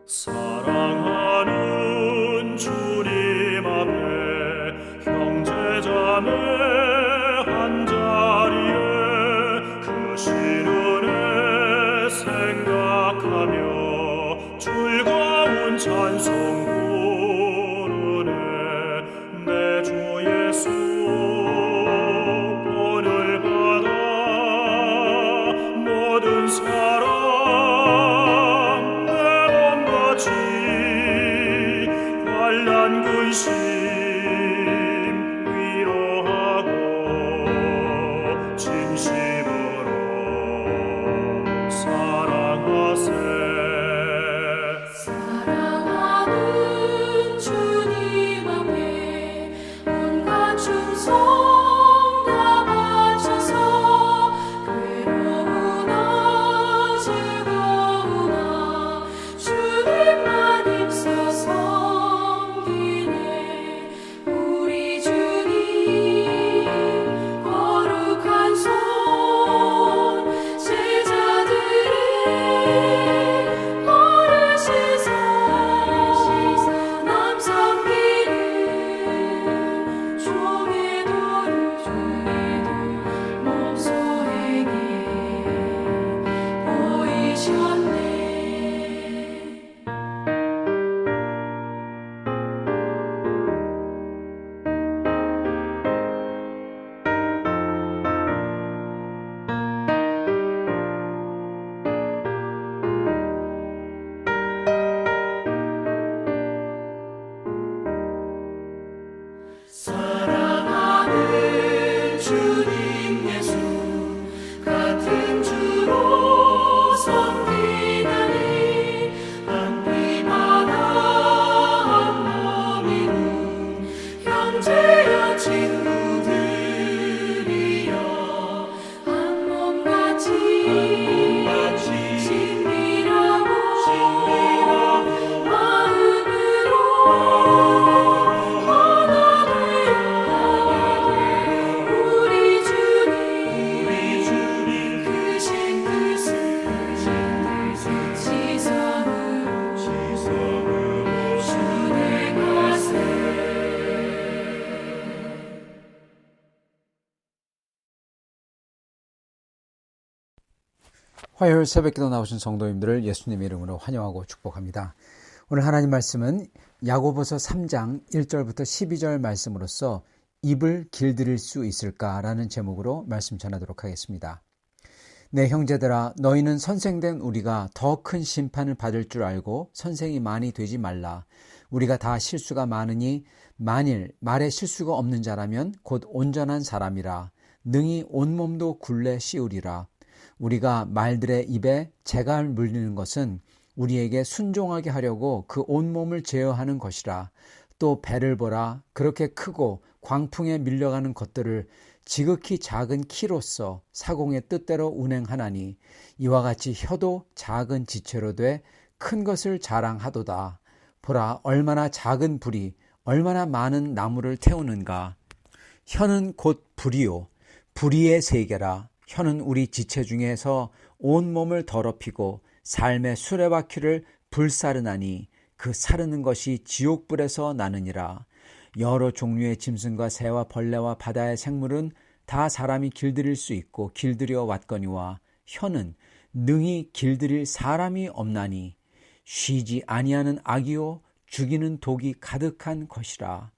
사랑하는 주님 앞에 형제자매 한자리에 그 시련에 생각하며 즐거운 찬송 부르네. 내 주 예수 본을 받아 모든 사람 환난 근심 위로하고 진심으로 사랑하세. 사랑하는 주님 앞에 온갖 충성 다 바쳐서 괴로우나 즐거우나 주님만 힘써서 사랑하는 주님 예수 같은 주로 섬기다니 한 피마다 한 몸이군 형제여 친구들이여 한 몸같이 친밀하고 마음으로 화요일 새벽기도 나오신 성도님들을 예수님의 이름으로 환영하고 축복합니다. 오늘 하나님 말씀은 야고보서 3장 1절부터 12절 말씀으로서 입을 길들일 수 있을까라는 제목으로 말씀 전하도록 하겠습니다. 내 형제들아 너희는 선생된 우리가 더 큰 심판을 받을 줄 알고 선생이 많이 되지 말라. 우리가 다 실수가 많으니 만일 말에 실수가 없는 자라면 곧 온전한 사람이라. 능히 온몸도 굴레 씌우리라. 우리가 말들의 입에 재갈 물리는 것은 우리에게 순종하게 하려고 그 온몸을 제어하는 것이라. 또 배를 보라. 그렇게 크고 광풍에 밀려가는 것들을 지극히 작은 키로서 사공의 뜻대로 운행하나니 이와 같이 혀도 작은 지체로 돼 큰 것을 자랑하도다. 보라 얼마나 작은 불이 얼마나 많은 나무를 태우는가. 혀는 곧 불이요 불의의 세계라. 혀는 우리 지체 중에서 온몸을 더럽히고 삶의 수레바퀴를 불사르나니 그 사르는 것이 지옥불에서 나느니라. 여러 종류의 짐승과 새와 벌레와 바다의 생물은 다 사람이 길들일 수 있고 길들여 왔거니와 혀는 능히 길들일 사람이 없나니 쉬지 아니하는 악이요 죽이는 독이 가득한 것이라.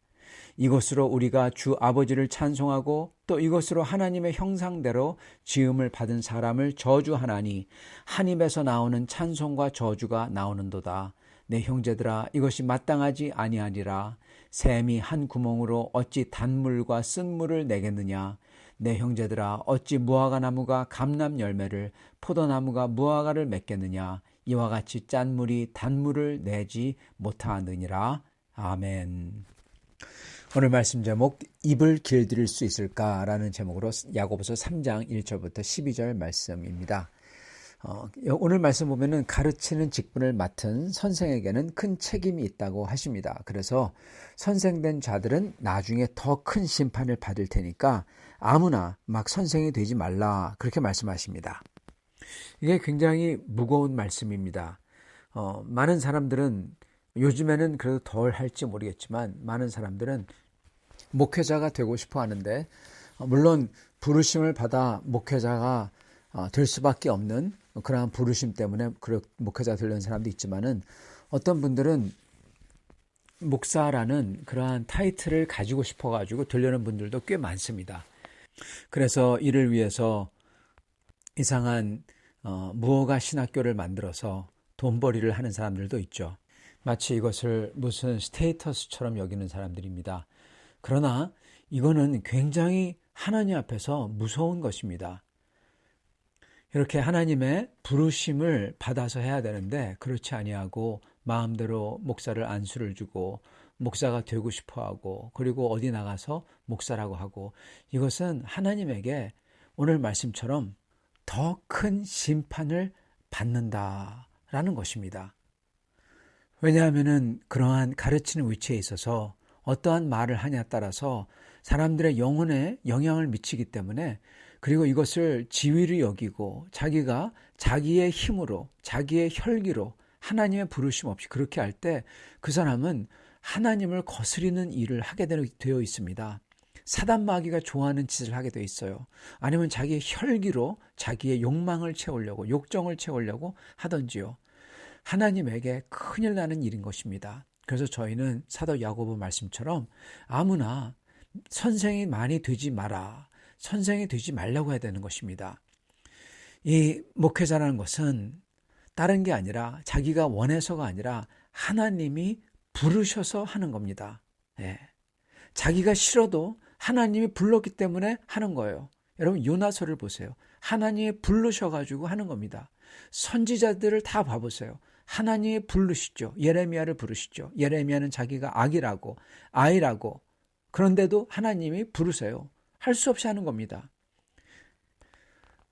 이것으로 우리가 주 아버지를 찬송하고 또 이것으로 하나님의 형상대로 지음을 받은 사람을 저주하나니 한 입에서 나오는 찬송과 저주가 나오는도다. 내 형제들아 이것이 마땅하지 아니하리라. 샘이 한 구멍으로 어찌 단물과 쓴물을 내겠느냐. 내 형제들아 어찌 무화과 나무가 감람 열매를 포도나무가 무화과를 맺겠느냐. 이와 같이 짠 물이 단물을 내지 못하느니라. 아멘. 오늘 말씀 제목 입을 길들일 수 있을까라는 제목으로 야고보서 3장 1절부터 12절 말씀입니다. 오늘 말씀 보면은 가르치는 직분을 맡은 선생에게는 큰 책임이 있다고 하십니다. 그래서 선생된 자들은 나중에 더 큰 심판을 받을 테니까 아무나 막 선생이 되지 말라 그렇게 말씀하십니다. 이게 굉장히 무거운 말씀입니다. 많은 사람들은 요즘에는 그래도 덜 할지 모르겠지만 많은 사람들은 목회자가 되고 싶어 하는데 물론 부르심을 받아 목회자가 될 수밖에 없는 그러한 부르심 때문에 목회자 되려는 사람도 있지만은 어떤 분들은 목사라는 그러한 타이틀을 가지고 싶어가지고 되려는 분들도 꽤 많습니다. 그래서 이를 위해서 이상한 무허가 신학교를 만들어서 돈벌이를 하는 사람들도 있죠. 마치 이것을 무슨 스테이터스처럼 여기는 사람들입니다. 그러나 이거는 굉장히 하나님 앞에서 무서운 것입니다. 이렇게 하나님의 부르심을 받아서 해야 되는데 그렇지 아니하고 마음대로 목사를 안수를 주고 목사가 되고 싶어하고 그리고 어디 나가서 목사라고 하고 이것은 하나님에게 오늘 말씀처럼 더 큰 심판을 받는다라는 것입니다. 왜냐하면 그러한 가르치는 위치에 있어서 어떠한 말을 하냐에 따라서 사람들의 영혼에 영향을 미치기 때문에 그리고 이것을 지위로 여기고 자기가 자기의 힘으로 자기의 혈기로 하나님의 부르심 없이 그렇게 할 때 그 사람은 하나님을 거스리는 일을 하게 되어 있습니다. 사단 마귀가 좋아하는 짓을 하게 되어 있어요. 아니면 자기의 혈기로 자기의 욕망을 채우려고 욕정을 채우려고 하던지요. 하나님에게 큰일 나는 일인 것입니다. 그래서 저희는 사도 야고보 말씀처럼 아무나 선생이 많이 되지 마라. 선생이 되지 말라고 해야 되는 것입니다. 이 목회자라는 것은 다른 게 아니라 자기가 원해서가 아니라 하나님이 부르셔서 하는 겁니다. 예. 자기가 싫어도 하나님이 불렀기 때문에 하는 거예요. 여러분 요나서를 보세요. 하나님이 부르셔가지고 하는 겁니다. 선지자들을 다 봐보세요. 하나님이 부르시죠. 예레미야를 부르시죠. 예레미야는 자기가 악이라고 아이라고 그런데도 하나님이 부르세요. 할 수 없이 하는 겁니다.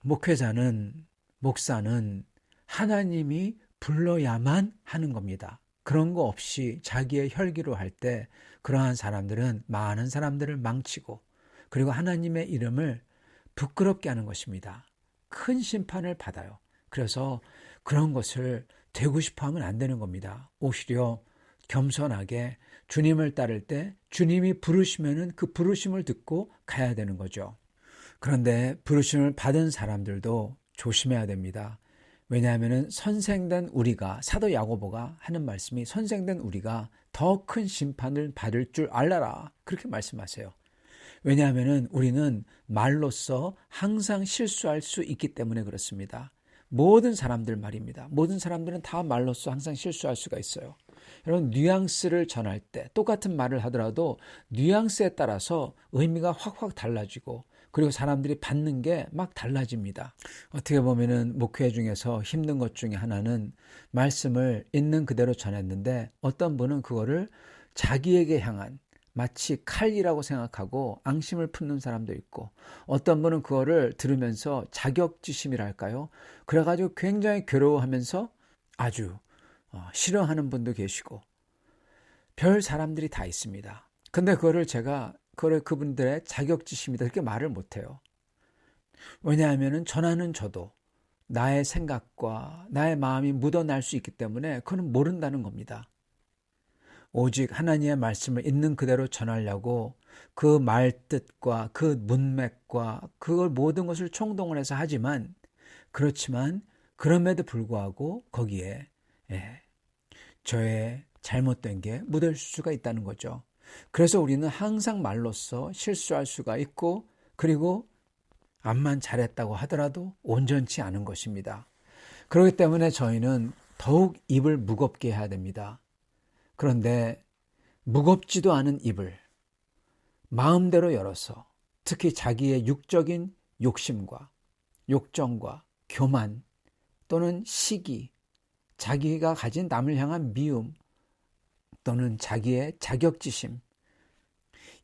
목회자는 목사는 하나님이 불러야만 하는 겁니다. 그런 거 없이 자기의 혈기로 할 때 그러한 사람들은 많은 사람들을 망치고 그리고 하나님의 이름을 부끄럽게 하는 것입니다. 큰 심판을 받아요. 그래서 그런 것을 되고 싶어 하면 안 되는 겁니다. 오히려 겸손하게 주님을 따를 때 주님이 부르시면은 그 부르심을 듣고 가야 되는 거죠. 그런데 부르심을 받은 사람들도 조심해야 됩니다. 왜냐하면 선생된 우리가 사도 야고보가 하는 말씀이 선생된 우리가 더 큰 심판을 받을 줄 알라라 그렇게 말씀하세요. 왜냐하면 우리는 말로써 항상 실수할 수 있기 때문에 그렇습니다. 모든 사람들 말입니다. 모든 사람들은 다 말로써 항상 실수할 수가 있어요. 여러분 뉘앙스를 전할 때 똑같은 말을 하더라도 뉘앙스에 따라서 의미가 확확 달라지고 그리고 사람들이 받는 게 막 달라집니다. 어떻게 보면은 목회 중에서 힘든 것 중에 하나는 말씀을 있는 그대로 전했는데 어떤 분은 그거를 자기에게 향한 마치 칼이라고 생각하고 앙심을 품는 사람도 있고 어떤 분은 그거를 들으면서 자격지심이랄까요? 그래가지고 굉장히 괴로워하면서 아주 싫어하는 분도 계시고 별 사람들이 다 있습니다. 근데 그거를 제가 그분들의 자격지심이다 이렇게 말을 못해요. 왜냐하면 전하는 저도 나의 생각과 나의 마음이 묻어날 수 있기 때문에 그건 모른다는 겁니다. 오직 하나님의 말씀을 있는 그대로 전하려고 그 말뜻과 그 문맥과 그걸 모든 것을 총동원해서 하지만 그렇지만 그럼에도 불구하고 거기에 저의 잘못된 게 묻을 수가 있다는 거죠. 그래서 우리는 항상 말로써 실수할 수가 있고 그리고 암만 잘했다고 하더라도 온전치 않은 것입니다. 그렇기 때문에 저희는 더욱 입을 무겁게 해야 됩니다. 그런데 무겁지도 않은 입을 마음대로 열어서 특히 자기의 육적인 욕심과 욕정과 교만 또는 시기, 자기가 가진 남을 향한 미움 또는 자기의 자격지심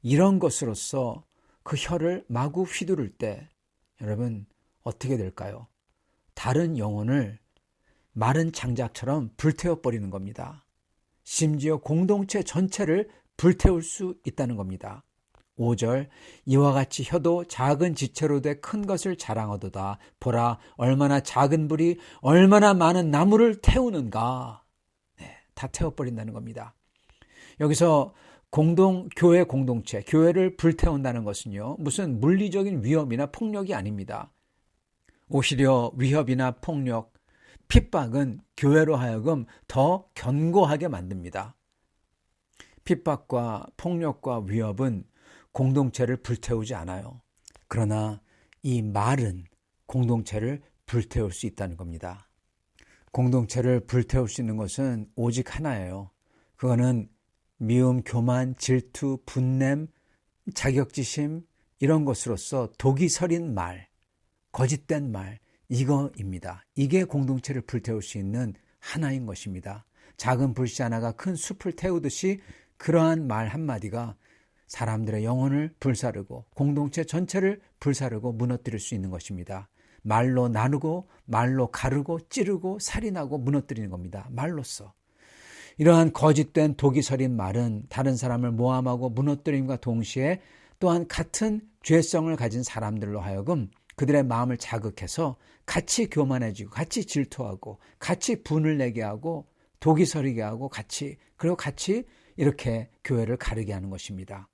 이런 것으로서 그 혀를 마구 휘두를 때 여러분 어떻게 될까요? 다른 영혼을 마른 장작처럼 불태워버리는 겁니다. 심지어 공동체 전체를 불태울 수 있다는 겁니다. 5절 이와 같이 혀도 작은 지체로 돼 큰 것을 자랑하도다. 보라 얼마나 작은 불이 얼마나 많은 나무를 태우는가. 다 태워버린다는 겁니다. 여기서 교회 공동체, 교회를 불태운다는 것은요, 무슨 물리적인 위협이나 폭력이 아닙니다. 오히려 위협이나 폭력, 핍박은 교회로 하여금 더 견고하게 만듭니다. 핍박과 폭력과 위협은 공동체를 불태우지 않아요. 그러나 이 말은 공동체를 불태울 수 있다는 겁니다. 공동체를 불태울 수 있는 것은 오직 하나예요. 그거는 미움, 교만, 질투, 분냄, 자격지심 이런 것으로서 독이 서린 말, 거짓된 말, 이거입니다. 이게 공동체를 불태울 수 있는 하나인 것입니다. 작은 불씨 하나가 큰 숲을 태우듯이 그러한 말 한마디가 사람들의 영혼을 불사르고 공동체 전체를 불사르고 무너뜨릴 수 있는 것입니다. 말로 나누고 말로 가르고 찌르고 살인하고 무너뜨리는 겁니다. 말로써. 이러한 거짓된 독이 서린 말은 다른 사람을 모함하고 무너뜨림과 동시에 또한 같은 죄성을 가진 사람들로 하여금 그들의 마음을 자극해서 같이 교만해지고 같이 질투하고 같이 분을 내게 하고 독이 서리게 하고 그리고 같이 이렇게 교회를 가르게 하는 것입니다.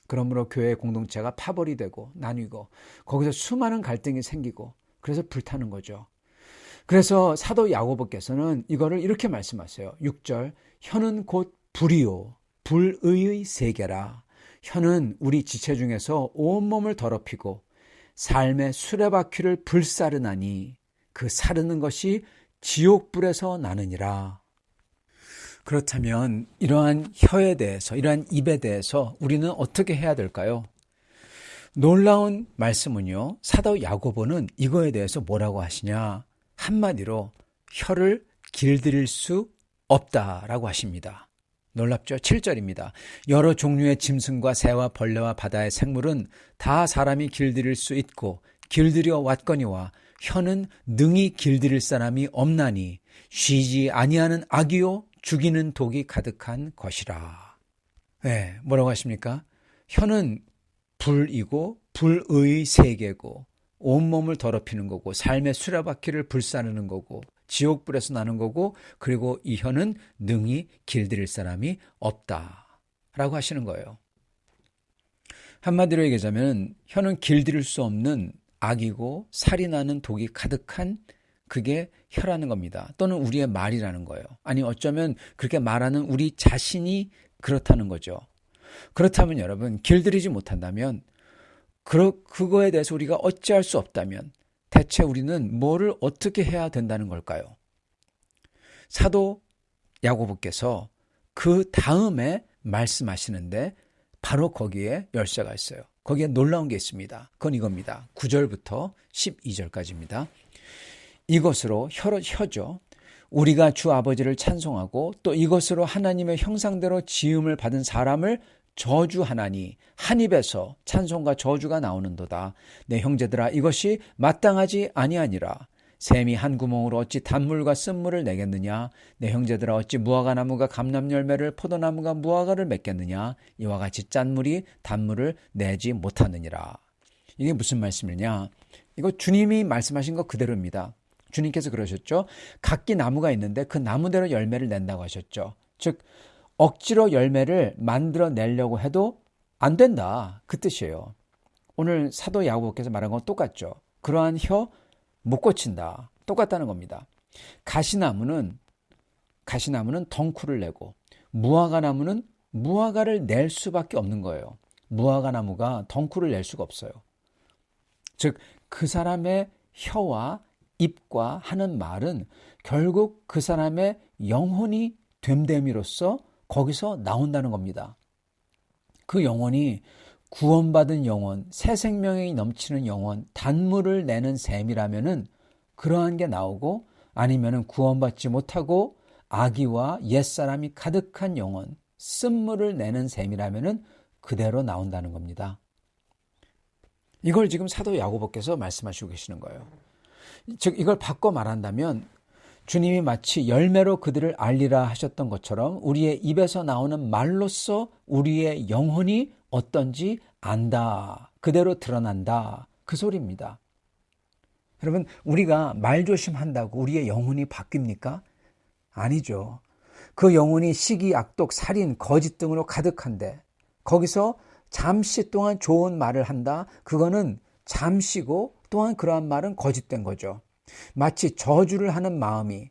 그러므로 교회 공동체가 파벌이 되고 나뉘고 거기서 수많은 갈등이 생기고 그래서 불타는 거죠. 그래서 사도 야고보께서는 이거를 이렇게 말씀하세요. 6절, 혀는 곧 불이요 불의의 세계라. 혀는 우리 지체 중에서 온몸을 더럽히고 삶의 수레바퀴를 불사르나니 그 사르는 것이 지옥불에서 나느니라. 그렇다면 이러한 혀에 대해서, 이러한 입에 대해서 우리는 어떻게 해야 될까요? 놀라운 말씀은요, 사도 야고보는 이거에 대해서 뭐라고 하시냐? 한마디로 혀를 길들일 수 없다라고 하십니다. 놀랍죠? 7절입니다. 여러 종류의 짐승과 새와 벌레와 바다의 생물은 다 사람이 길들일 수 있고 길들여 왔거니와 혀는 능히 길들일 사람이 없나니 쉬지 아니하는 악이요 죽이는 독이 가득한 것이라. 네, 뭐라고 하십니까? 혀는 불이고 불의 세계고 온몸을 더럽히는 거고 삶의 수레바퀴를 불사르는 거고 지옥불에서 나는 거고 그리고 이 혀는 능히 길들일 사람이 없다라고 하시는 거예요. 한마디로 얘기하자면 혀는 길들일 수 없는 악이고 살인하는 독이 가득한 그게 혀라는 겁니다. 또는 우리의 말이라는 거예요. 아니 어쩌면 그렇게 말하는 우리 자신이 그렇다는 거죠. 그렇다면 여러분 길들이지 못한다면 그거에 대해서 우리가 어찌할 수 없다면 대체 우리는 뭐를 어떻게 해야 된다는 걸까요? 사도 야고보께서 그 다음에 말씀하시는데 바로 거기에 열쇠가 있어요. 거기에 놀라운 게 있습니다. 그건 이겁니다. 9절부터 12절까지입니다. 이것으로 혀죠. 우리가 주 아버지를 찬송하고 또 이것으로 하나님의 형상대로 지음을 받은 사람을 저주하나니 한 입에서 찬송과 저주가 나오는도다. 내 형제들아 이것이 마땅하지 아니하니라. 샘이 한 구멍으로 어찌 단물과 쓴물을 내겠느냐. 내 형제들아 어찌 무화과 나무가 감람 열매를 포도나무가 무화과를 맺겠느냐. 이와 같이 짠 물이 단물을 내지 못하느니라. 이게 무슨 말씀이냐. 이거 주님이 말씀하신 거 그대로입니다. 주님께서 그러셨죠. 각기 나무가 있는데 그 나무대로 열매를 낸다고 하셨죠. 즉 억지로 열매를 만들어내려고 해도 안 된다. 그 뜻이에요. 오늘 사도 야고보께서 말한 건 똑같죠. 그러한 혀 못 고친다. 똑같다는 겁니다. 가시나무는 덩쿨을 내고 무화과 나무는 무화과를 낼 수밖에 없는 거예요. 무화과 나무가 덩쿨을 낼 수가 없어요. 즉 그 사람의 혀와 입과 하는 말은 결국 그 사람의 영혼이 됨됨이로써 거기서 나온다는 겁니다. 그 영혼이 구원받은 영혼, 새 생명이 넘치는 영혼, 단물을 내는 셈이라면은 그러한 게 나오고 아니면은 구원받지 못하고 악의와 옛사람이 가득한 영혼, 쓴물을 내는 셈이라면은 그대로 나온다는 겁니다. 이걸 지금 사도 야고보께서 말씀하시고 계시는 거예요. 즉 이걸 바꿔 말한다면 주님이 마치 열매로 그들을 알리라 하셨던 것처럼 우리의 입에서 나오는 말로써 우리의 영혼이 어떤지 안다. 그대로 드러난다. 그 소리입니다. 여러분 우리가 말 조심한다고 우리의 영혼이 바뀝니까? 아니죠. 그 영혼이 시기, 악독, 살인, 거짓 등으로 가득한데 거기서 잠시 동안 좋은 말을 한다. 그거는 잠시고 또한 그러한 말은 거짓된 거죠. 마치 저주를 하는 마음이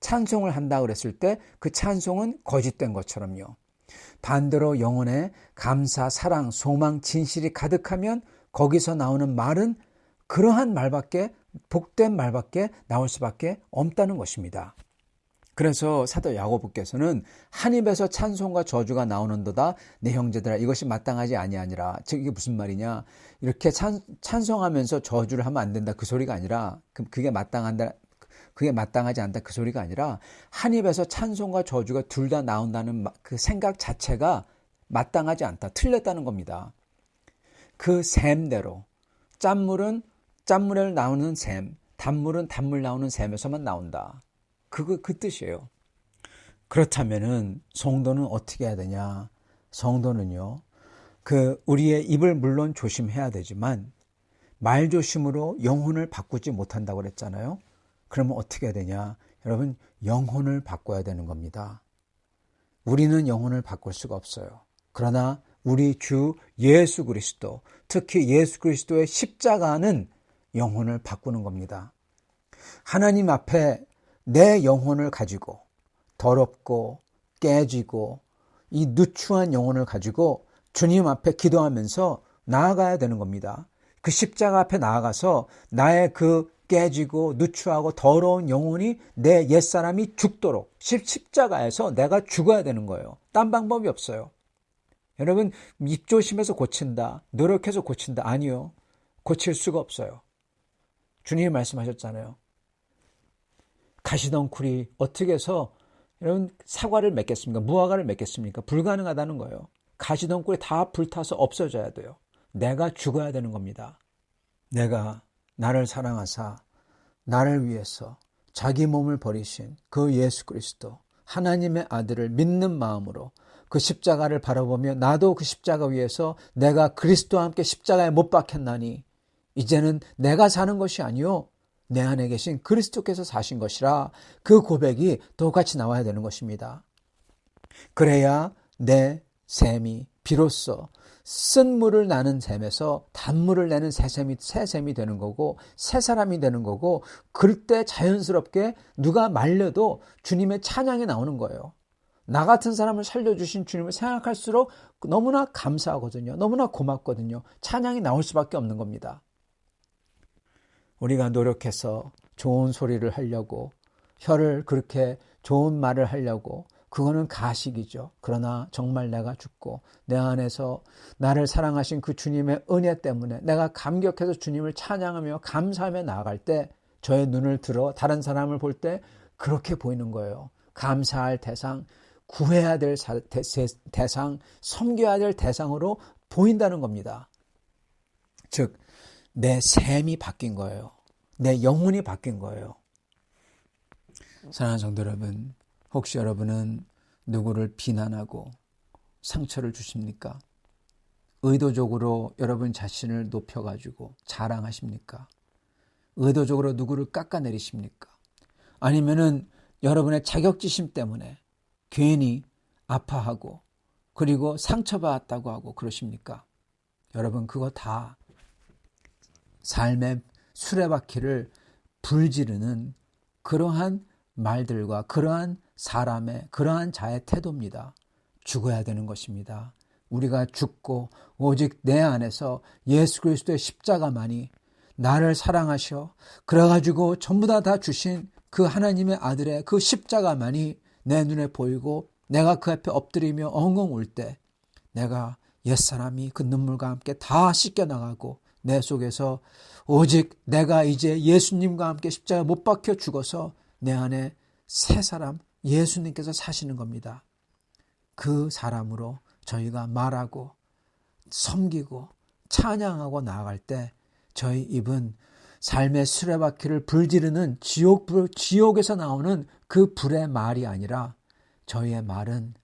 찬송을 한다 그랬을 때 그 찬송은 거짓된 것처럼요. 반대로 영혼에 감사, 사랑, 소망, 진실이 가득하면 거기서 나오는 말은 그러한 말밖에, 복된 말밖에 나올 수밖에 없다는 것입니다. 그래서 사도 야고보께서는 한 입에서 찬송과 저주가 나오는도다 내 형제들아 이것이 마땅하지 아니하니라. 즉 이게 무슨 말이냐, 이렇게 찬송하면서 저주를 하면 안 된다 그 소리가 아니라, 그게 마땅하지 않다 그 소리가 아니라, 한 입에서 찬송과 저주가 둘 다 나온다는 그 생각 자체가 마땅하지 않다, 틀렸다는 겁니다. 그 셈대로 짠물은 짠물에 나오는 셈, 단물은 단물 나오는 셈에서만 나온다. 그 뜻이에요. 그렇다면은 성도는 어떻게 해야 되냐? 성도는요, 우리의 입을 물론 조심해야 되지만 말조심으로 영혼을 바꾸지 못한다고 그랬잖아요. 그러면 어떻게 해야 되냐? 여러분, 영혼을 바꿔야 되는 겁니다. 우리는 영혼을 바꿀 수가 없어요. 그러나 우리 주 예수 그리스도, 특히 예수 그리스도의 십자가는 영혼을 바꾸는 겁니다. 하나님 앞에 내 영혼을 가지고, 더럽고 깨지고 이 누추한 영혼을 가지고 주님 앞에 기도하면서 나아가야 되는 겁니다. 그 십자가 앞에 나아가서 나의 그 깨지고 누추하고 더러운 영혼이, 내 옛사람이 죽도록 십자가에서 내가 죽어야 되는 거예요. 딴 방법이 없어요. 여러분, 입조심해서 고친다, 노력해서 고친다, 아니요. 고칠 수가 없어요. 주님이 말씀하셨잖아요. 가시덩굴이 어떻게 해서 여러분 사과를 맺겠습니까? 무화과를 맺겠습니까? 불가능하다는 거예요. 가시덩굴이 다 불타서 없어져야 돼요. 내가 죽어야 되는 겁니다. 내가 나를 사랑하사 나를 위해서 자기 몸을 버리신 그 예수 그리스도, 하나님의 아들을 믿는 마음으로 그 십자가를 바라보며 나도 그 십자가 위에서 내가 그리스도와 함께 십자가에 못 박혔나니 이제는 내가 사는 것이 아니요 내 안에 계신 그리스도께서 사신 것이라, 그 고백이 똑같이 나와야 되는 것입니다. 그래야 내 셈이 비로소 쓴 물을 나는 셈에서 단물을 내는 새 셈이 되는 거고, 새 사람이 되는 거고, 그때 자연스럽게 누가 말려도 주님의 찬양이 나오는 거예요. 나 같은 사람을 살려주신 주님을 생각할수록 너무나 감사하거든요. 너무나 고맙거든요. 찬양이 나올 수밖에 없는 겁니다. 우리가 노력해서 좋은 소리를 하려고, 혀를 그렇게 좋은 말을 하려고, 그거는 가식이죠. 그러나 정말 내가 죽고 내 안에서 나를 사랑하신 그 주님의 은혜 때문에 내가 감격해서 주님을 찬양하며 감사하며 나아갈 때 저의 눈을 들어 다른 사람을 볼 때 그렇게 보이는 거예요. 감사할 대상, 구해야 될 대상, 섬겨야 될 대상으로 보인다는 겁니다. 즉, 내 셈이 바뀐 거예요. 내 영혼이 바뀐 거예요. 사랑하는 성도 여러분, 혹시 여러분은 누구를 비난하고 상처를 주십니까? 의도적으로 여러분 자신을 높여가지고 자랑하십니까? 의도적으로 누구를 깎아내리십니까? 아니면은 여러분의 자격지심 때문에 괜히 아파하고 그리고 상처받았다고 하고 그러십니까? 여러분, 그거 다 삶의 수레바퀴를 불지르는 그러한 말들과 그러한 사람의, 그러한 자의 태도입니다. 죽어야 되는 것입니다. 우리가 죽고 오직 내 안에서 예수 그리스도의 십자가만이 나를 사랑하셔 그래가지고 전부 다 주신 그 하나님의 아들의 그 십자가만이 내 눈에 보이고 내가 그 앞에 엎드리며 엉엉 울 때 내가 옛사람이 그 눈물과 함께 다 씻겨나가고 내 속에서 오직 내가 이제 예수님과 함께 십자가에 못 박혀 죽어서 내 안에 새 사람 예수님께서 사시는 겁니다. 그 사람으로 저희가 말하고 섬기고 찬양하고 나아갈 때 저희 입은 삶의 수레바퀴를 불지르는 지옥에서 나오는 그 불의 말이 아니라 저희의 말은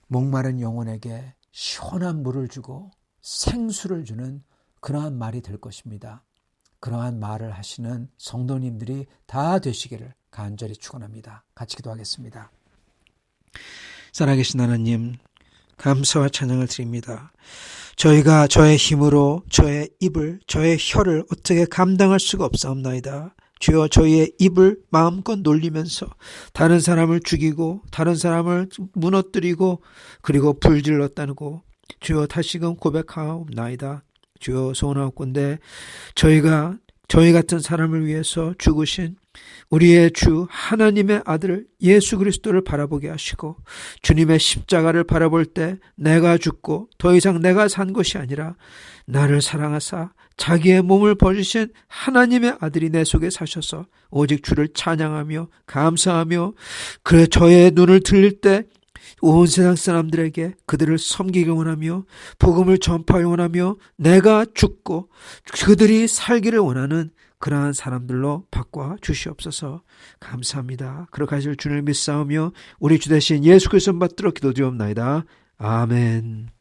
목마른 영혼에게 시원한 물을 주고 생수를 주는 그러한 말이 될 것입니다. 그러한 말을 하시는 성도님들이 다 되시기를 간절히 축원합니다. 같이 기도하겠습니다. 살아계신 하나님, 감사와 찬양을 드립니다. 저희가 저의 힘으로 저의 입을, 저의 혀를 어떻게 감당할 수가 없사옵나이다. 주여, 저희의 입을 마음껏 놀리면서 다른 사람을 죽이고 다른 사람을 무너뜨리고 그리고 불질렀다고 주여 다시금 고백하옵나이다. 주여, 소원하옵건대 저희가 저희 같은 사람을 위해서 죽으신 우리의 주 하나님의 아들 예수 그리스도를 바라보게 하시고 주님의 십자가를 바라볼 때 내가 죽고 더 이상 내가 산 것이 아니라 나를 사랑하사 자기의 몸을 버리신 하나님의 아들이 내 속에 사셔서 오직 주를 찬양하며 감사하며 그 저의 눈을 들릴 때 온 세상 사람들에게 그들을 섬기기 원하며 복음을 전파하기 원하며 내가 죽고 그들이 살기를 원하는 그러한 사람들로 바꿔 주시옵소서. 감사합니다. 그렇게 하실 주를 믿사오며 우리 주 대신 예수 그리스도 받들어 기도드리옵나이다. 아멘.